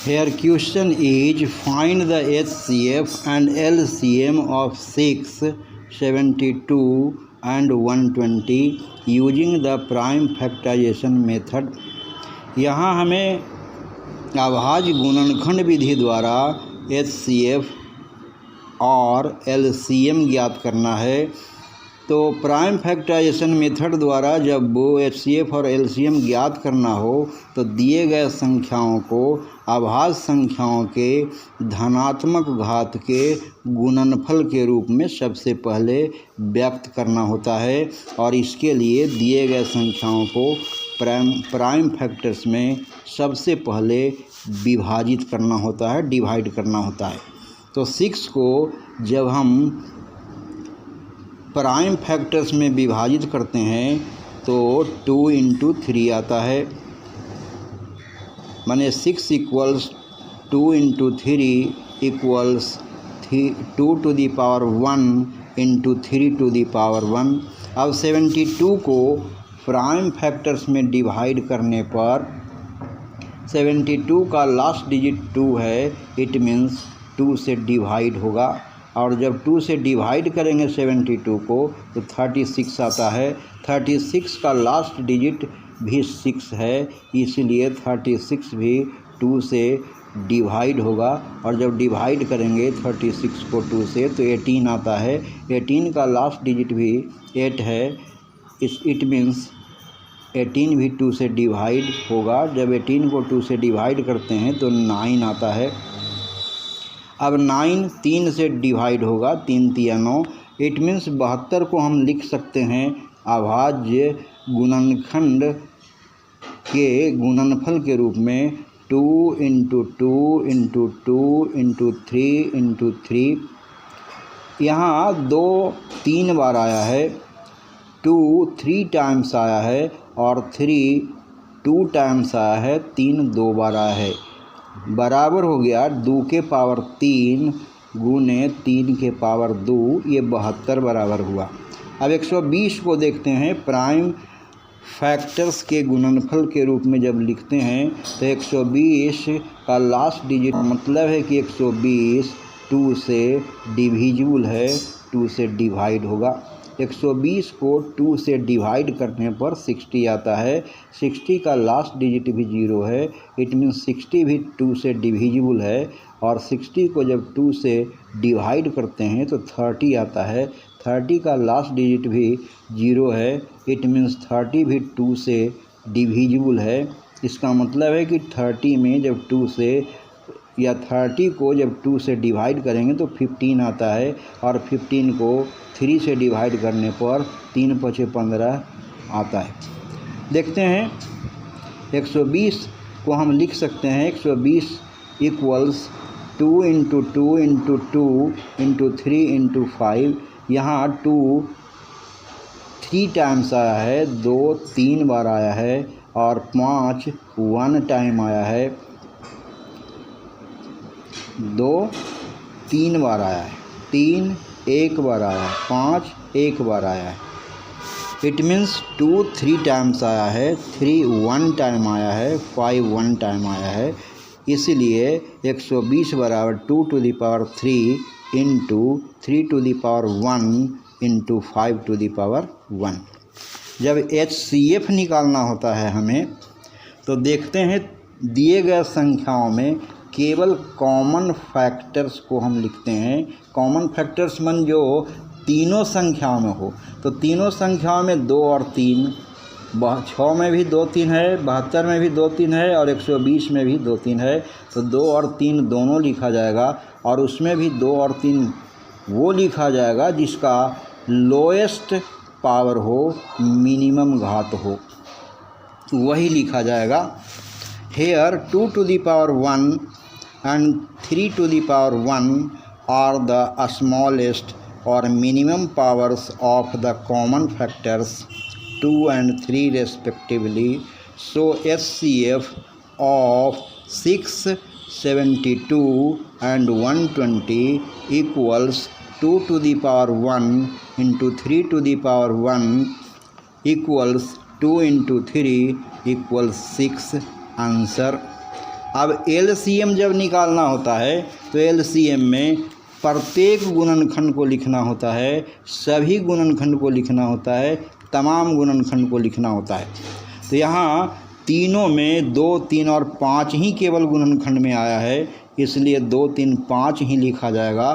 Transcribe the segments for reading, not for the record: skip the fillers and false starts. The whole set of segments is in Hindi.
Here question is find the HCF and LCM of 6, 72 and 120 using the prime factorization method। यहाँ हमें अभाज्य गुणनखंड विधि द्वारा HCF और LCM ज्ञात करना है। तो प्राइम फैक्टराइजेशन मेथड द्वारा जब वो HCF और LCM ज्ञात करना हो तो दिए गए संख्याओं को अभाज्य संख्याओं के धनात्मक घात के गुणनफल के रूप में सबसे पहले व्यक्त करना होता है, और इसके लिए दिए गए संख्याओं को प्राइम फैक्टर्स में सबसे पहले विभाजित करना होता है, डिवाइड करना होता है। तो 6 को जब हम प्राइम फैक्टर्स में विभाजित करते हैं तो 2 × 3 आता है, माने 6 equals 2 × 3 equals 2 to the power 1 × 3 to the power 1। अब 72 को प्राइम फैक्टर्स में डिवाइड करने पर 72 का लास्ट डिजिट 2 है, इट मीन्स 2 से डिवाइड होगा, और जब 2 से डिवाइड करेंगे 72 को तो 36 आता है। 36 का लास्ट डिजिट भी 6 है, इसलिए 36 भी 2 से डिवाइड होगा, और जब डिवाइड करेंगे 36 को 2 से तो 18 आता है। 18 का लास्ट डिजिट भी 8 है, इट मीन्स 18 भी 2 से डिवाइड होगा। जब 18 को 2 से डिवाइड करते हैं तो 9 आता है। अब 9 3 से डिवाइड होगा, 3 × 9, इट मीन्स 72 को हम लिख सकते हैं अभाज्य गुणनखंड के गुणनफल के रूप में 2 × 2 × 2 × 3 × 3। यहाँ 2 3 बार आया है, 2 3 टाइम्स आया है, और 3 2 टाइम्स आया है, 3 2 बार आया है, बराबर हो गया 2 के पावर 3 गुने 3 के पावर 2, ये 72 बराबर हुआ। अब 120 को देखते हैं, प्राइम फैक्टर्स के गुणनफल के रूप में जब लिखते हैं तो 120 का लास्ट डिजिट मतलब है कि 120 2 से डिविजिबल है, 2 से डिवाइड होगा। 120 को 2 से डिवाइड करने पर 60 आता है। 60 का लास्ट डिजिट भी 0 है, इट मीन्स 60 भी 2 से डिविजिबल है, और 60 को जब 2 से डिवाइड करते हैं तो 30 आता है। 30 का लास्ट डिजिट भी 0 है, इट मीन्स 30 भी 2 से डिविजिबल है। इसका मतलब है कि 30 में जब 2 से या 30 को जब 2 से डिवाइड करेंगे तो 15 आता है, और 15 को 3 से डिवाइड करने पर 3 × 5 = 15 आता है। देखते हैं 120 को हम लिख सकते हैं 120 इक्वल्स 2 × 2 × 2 × 3 × 5। यहाँ 2 3 टाइम्स आया है, 2 3 बार आया है, और 5 1 टाइम आया है, 2 3 बार आया है, 3 1 बार आया है, 5 1 बार आया है। इट मीन्स 2 3 टाइम्स आया है, 3 1 टाइम आया है, 5 1 टाइम आया है। इसलिए 120 बराबर 2 to the power 3 × 3 to the power 1 × 5 to the power 1। जब HCF निकालना होता है हमें तो देखते हैं दिए गए संख्याओं में केवल कॉमन फैक्टर्स को हम लिखते हैं। कॉमन फैक्टर्स मन जो तीनों संख्याओं में हो, तो तीनों संख्याओं में 2 और 3, 6 में भी 2 3 है, 72 में भी 2 3 है, और 120 में भी 2 3 है। तो 2 और 3 दोनों लिखा जाएगा, और उसमें भी 2 और 3 वो लिखा जाएगा जिसका लोएस्ट पावर हो, मिनिमम घात हो, वही लिखा जाएगा। Here 2 to the power 1 and 3 to the power 1 are the smallest or minimum powers of the common factors 2 and 3 respectively. So HCF of 6, 72 and 120 equals 2 to the power 1 into 3 to the power 1 equals 2 into 3 equals 6। Answer अब एलसीएम जब निकालना होता है तो एलसीएम में प्रत्येक गुणनखंड को लिखना होता है, सभी गुणनखंड को लिखना होता है, तमाम गुणनखंड को लिखना होता है। तो यहाँ तीनों में 2, 3 और 5 ही केवल गुणनखंड में आया है, इसलिए 2, 3, 5 ही लिखा जाएगा।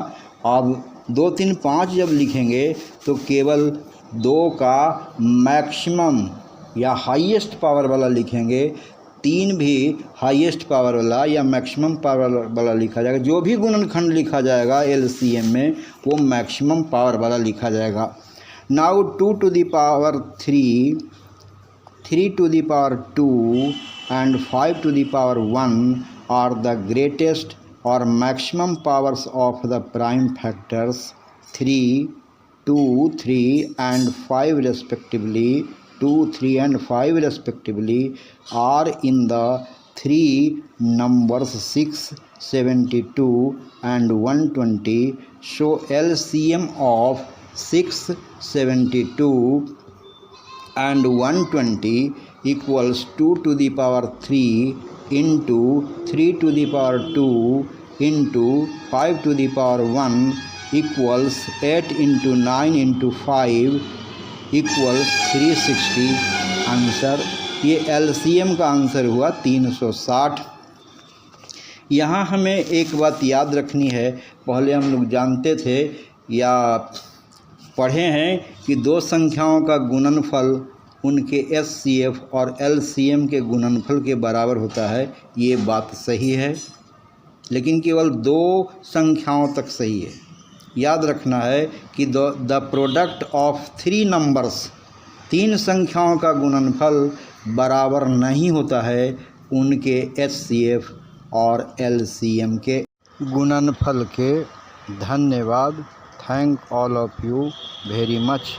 अब 2, 3, 5 जब लिखेंगे तो केवल 2 का मैक्सिमम या हाईएस्ट पावर वाला लिखेंगे, 3 भी हाईएस्ट पावर वाला या मैक्सिमम पावर वाला लिखा जाएगा। जो भी गुणनखंड लिखा जाएगा एलसीएम में वो मैक्सिमम पावर वाला लिखा जाएगा। Now 2 to the power 3, 3 to the power 2 and 5 to the power 1 are the greatest or maximum powers of the prime factors 3, 2, 3 and 5 respectively. 2, 3 and 5 respectively are in the 3 numbers 6, 72 and 120. So LCM of 6, 72 and 120 equals 2 to the power 3 into 3 to the power 2 into 5 to the power 1 equals 8 into 9 into 5 equals 360। Answer, ये एलसीएम का आंसर हुआ 360। यहाँ हमें एक बात याद रखनी है, पहले हम लोग जानते थे या पढ़े हैं कि दो संख्याओं का गुणनफल उनके एचसीएफ और एलसीएम के गुणनफल के बराबर होता है। ये बात सही है, लेकिन केवल 2 संख्याओं तक सही है। याद रखना है कि द प्रोडक्ट ऑफ 3 नंबर्स, 3 संख्याओं का गुणनफल बराबर नहीं होता है उनके एचसीएफ और एलसीएम के गुणनफल के। धन्यवाद। Thank all of you very much.